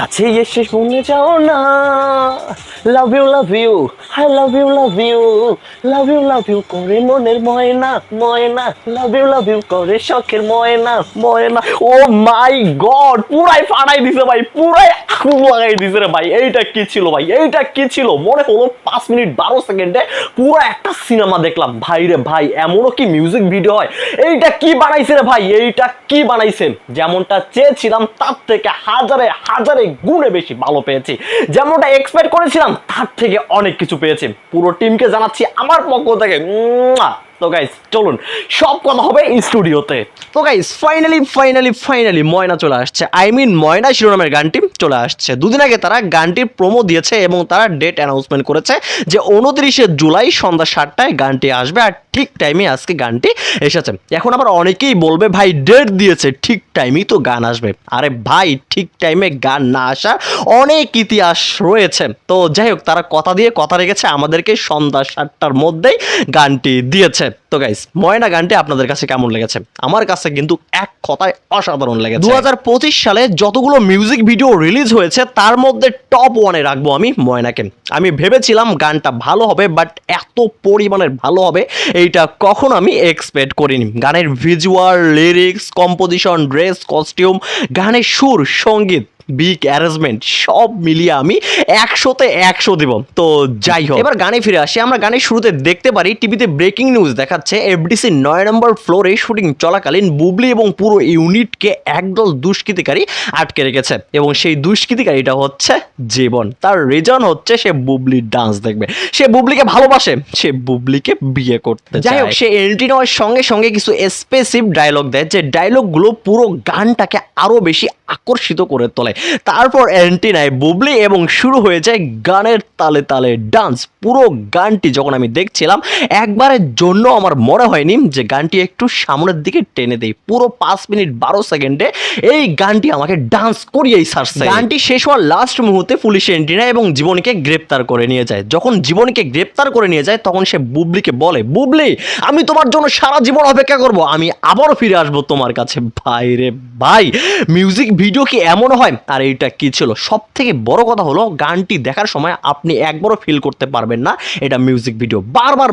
কাছে এসে শুনে যাও না, love you love you, I love you love you, love you love you করে মনের ময়না ময়না, লাভ ইউ করে শখের ময়না ময়না। ও মাই গড, পুরাই ফাটাই দিছে ভাই, পুরাই আগুন লাগাই দিছে রে ভাই। এইটা কি ছিল ভাই, এইটা কি ছিল? মনে হলো 5 মিনিট 12 সেকেন্ডে পুরো একটা সিনেমা দেখলাম ভাই রে ভাই। এমনও কি মিউজিক ভিডিও হয়? এইটা কি বানাইছে রে ভাই, এইটা কি বানাইছেন? যেমনটা চেয়েছিলাম তার থেকে হাজারে হাজারে গুণে বেশি ভালো পেয়েছি। যেমনটা এক্সপেক্ট করেছিলাম তার থেকে অনেক কিছু পেয়েছি। পুরো টিমকে জানাচ্ছি আমার পক্ষ থেকে। তো গাইস চলুন সব কথা হবে স্টুডিওতে। তো গাইস ফাইনালি ময়না চলে আসছে। ময়না শিরোনামের গানটি চলে আসছে। দুদিন আগে তারা গানটির প্রোমো দিয়েছে এবং তারা ডেট অ্যানাউন্সমেন্ট করেছে যে 29শে জুলাই সন্ধ্যা 7টায় গানটি আসবে। আর ঠিক টাইমে আজকে গানটি এসেছে। এখন আবার অনেকেই বলবে ভাই ডেট দিয়েছে, ঠিক টাইমেই তো গান আসবে। আরে ভাই ঠিক টাইমে গান না আসার অনেক ইতিহাস রয়েছে। তো যাই হোক, তারা কথা দিয়ে কথা রেখেছে, আমাদেরকে সন্ধ্যা 7টার মধ্যেই গানটি দিয়েছে। তো গাইস ময়না গানটি আপনাদের কাছে কেমন লেগেছে? আমার কাছে কিন্তু এক কথায় অসাধারণ লেগেছে। 2025 সালে যতগুলো মিউজিক ভিডিও রিলিজ হয়েছে তার মধ্যে টপ 1-এ রাখবো আমি ময়নাকে। আমি ভেবেছিলাম গানটা ভালো হবে, বাট এত পরিমাণের ভালো হবে এইটা কখনো আমি এক্সপেক্ট করিনি। গানের visual, lyrics, composition, dress, costume, গানের সুর, সঙ্গীত, বিগ অ্যারেঞ্জমেন্ট সব মিলিয়ে আমি 100তে 100 দিব। তো যাই হোক, এবার গানে ফিরে আসি। আমরা গানের শুরুতে দেখতে পারি টিভিতে ব্রেকিং নিউজ দেখাচ্ছে এফডিসি 9 নম্বর ফ্লোরে শুটিং চলাকালীন বুবলি এবং পুরো ইউনিটকে একদল দুষ্কৃতিকারী আটকে রেখেছে এবং সেই দুষ্কৃতিকারীটা হচ্ছে জীবন। তার রিজন হচ্ছে সে বুবলির ডান্স দেখবে, সে বুবলিকে ভালোবাসে, সে বুবলিকে বিয়ে করতে চায়। যাই হোক, সে এন্ট্রি নেওয়ার সঙ্গে সঙ্গে কিছু স্পেসিফিক ডায়লগ দেয়, যে ডায়লগগুলো পুরো গানটাকে আরো বেশি আকর্ষিত করে তোলে। তারপর এন্ট্রি নেয় বুবলি এবং শুরু হয়ে যায় গানের তালে তালে ডান্স। পুরো গানটি যখন আমি দেখছিলাম একবারের জন্য আমার মনে হয়নি যে গানটি একটু সামনের দিকে টেনে দেয়। পুরো 5 মিনিট 12 সেকেন্ডে এই গানটি আমাকে ডান্স করিয়েই ছাড়ছে। গানটি শেষ হওয়ার লাস্ট মুহূর্তে পুলিশ এন্ট্রি নেয় এবং জীবনীকে গ্রেপ্তার করে নিয়ে যায়। যখন জীবনীকে গ্রেপ্তার করে নিয়ে যায় তখন সে বুবলিকে বলে, বুবলি আমি তোমার জন্য সারা জীবন অপেক্ষা করব, আমি আবারও ফিরে আসবো তোমার কাছে। ভাই রে ভাই, মিউজিক ভিডিও কি এমন হয়? আর এইটা কি ছিল? সব থেকে বড় কথা হলো গানটি দেখার সময় আপনি একবারও ফিল করতে পারবেন না এটা মিউজিক ভিডিও। বারবার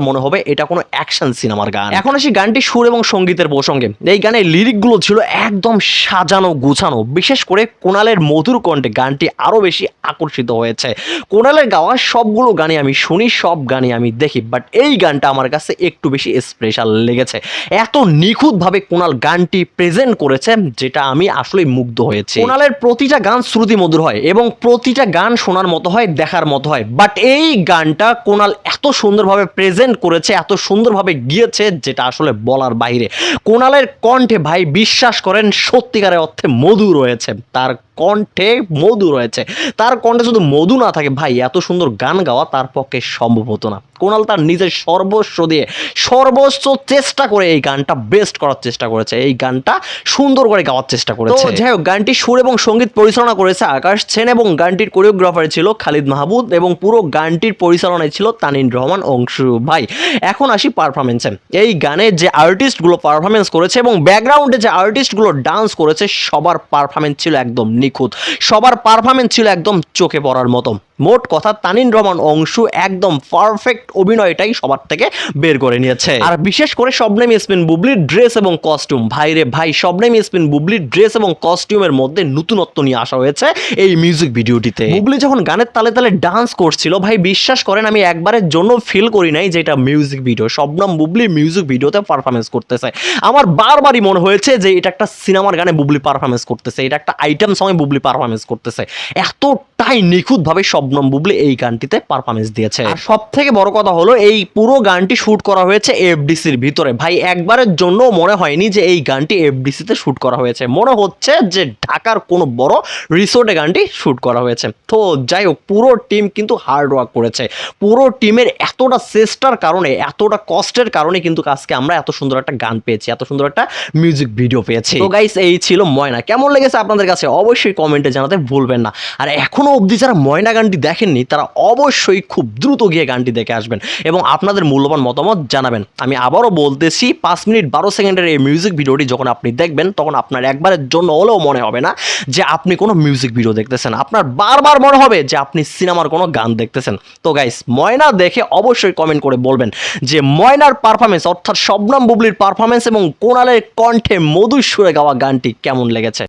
মনে হবে এটা কোনো অ্যাকশন সিনেমার গান। এখন আসি গানটি সুর এবং সঙ্গীতের প্রসঙ্গে। এই গানের লিরিকগুলো ছিল একদম সাজানো গুছানো। বিশেষ করে কোনালের মধুর কণ্ঠে গানটি আরো বেশি আকর্ষিত হয়েছে। কোনালের গাওয়া সবগুলো গানে আমি শুনি, সব গানে আমি দেখি, বাট এই গানটা আমার কাছে একটু বেশি স্পেশাল লেগেছে। এত নিখুঁতভাবে কোনাল গানটি প্রেজেন্ট করেছে যেটা আমি আসলেই মুগ্ধ হয়েছে। কোনালের প্রতিটা গান শ্রুতি মধুর হয় এবং প্রতিটা গান শোনার মতো হয়, দেখার মতো হয়, বাট এই গানটা কোনাল এত সুন্দরভাবে প্রেজেন্ট করেছে, এত সুন্দরভাবে গিয়েছে যেটা আসলে বলার বাইরে। কোনালের কণ্ঠে ভাই বিশ্বাস করেন সত্যিকারের অর্থে মধু রয়েছে, তার কণ্ঠে মধু রয়েছে। তার কণ্ঠে শুধু মধু না থাকে ভাই, এত সুন্দর গান গাওয়া তার পক্ষে সম্ভব হতো না। কোনাল তার নিজের সর্বস্ব দিয়ে সর্বোচ্চ চেষ্টা করে এই গানটা বেস্ট করার চেষ্টা করেছে, এই গানটা সুন্দর করে গাওয়ার চেষ্টা করেছে। যাই হোক, গানটি সুর এবং সঙ্গীত পরিচালনা করেছে আকাশ সেন এবং গানটির কোরিওগ্রাফার ছিল খালিদ মাহমুদ এবং পুরো গানটির পরিচালনায় ছিল তানিন রহমান অংশু ভাই। এখন আসি পারফরমেন্সে। এই গানে যে আর্টিস্টগুলো পারফরমেন্স করেছে এবং ব্যাকগ্রাউন্ডে যে আর্টিস্টগুলো ডান্স করেছে সবার পারফরমেন্স ছিল একদম নিখুঁত, সবার পারফরমেন্স ছিল একদম চোখে পড়ার মতো। মোট কথা তানিন রহমান অংশু একদম পারফেক্ট অভিনয়টাই সবার থেকে বের করে নিয়েছে। আর বিশেষ করে শবনম ইয়াসমিন বুবলির ড্রেস এবং কস্টিউম, ভাই রে ভাই, শবনম ইয়াসমিন বুবলির ড্রেস এবং কস্টিউমের মধ্যে নতুনত্ব নিয়ে আসা হয়েছে এই মিউজিক ভিডিওটিতে। বুবলি যখন গানের তালে তালে ডান্স করছিল ভাই, বিশ্বাস করেন আমি একবারের জন্য ফিল করি নাই যে এটা music video. Shabnam Bubly music ভিডিওতে পারফরমেন্স করতেছে, আমার বারবারই মনে হয়েছে যে এটা একটা সিনেমার গানে বুবলি পারফরমেন্স করতেছে, এটা একটা আইটেম সঙ্গে বুবলি পারফরমেন্স করতেছে। এতটাই নিখুঁতভাবে শবনম বুবলি এই গানটিতে পারফরমেন্স দিয়েছে। আর সব থেকে বড় কথা হলো এই পুরো গানটি শুট করা হয়েছে এফডিসির ভিতরে। ভাই একবারের জন্য মনে হয়নি যে এই গানটি এফডিসিতে শুট করা হয়েছে, মনে হচ্ছে যে ঢাকার কোনো বড় রিসোর্টে গানটি শুট করা হয়েছে। তো যাই হোক, পুরো টিম কিন্তু হার্ড ওয়ার্ক করেছে। পুরো টিমের এতটা চেষ্টার কারণে, এতটা কষ্টের কারণে কিন্তু আজকে আমরা এত সুন্দর একটা গান পেয়েছি, এত সুন্দর একটা মিউজিক ভিডিও পেয়েছি। তো গাইস, এই ছিল ময়না। কেমন লেগেছে আপনাদের কাছে অবশ্যই কমেন্টে জানাতে ভুলবেন না। আর এখনো অবধি যারা ময়না গানটি গানটি দেখেননি তারা অবশ্যই খুব দ্রুত গিয়ে গানটি দেখে আসবেন এবং আপনাদের মূল্যবান মতামত জানাবেন। আমি আবারও বলতেছি 5 মিনিট 12 সেকেন্ডের এই মিউজিক ভিডিওটি যখন আপনি দেখবেন তখন আপনার একবারের জন্য হলেও মনে হবে না যে আপনি কোনো মিউজিক ভিডিও দেখতেছেন, আপনার বারবার মনে হবে যে আপনি সিনেমার কোনো গান দেখতেছেন। তো গাইস, ময়না দেখে অবশ্যই কমেন্ট করে বলবেন যে ময়নার পারফরমেন্স অর্থাৎ শবনম বুবলির পারফরমেন্স এবং কোনালের কণ্ঠে মধুর সুরে গাওয়া গানটি কেমন লেগেছে।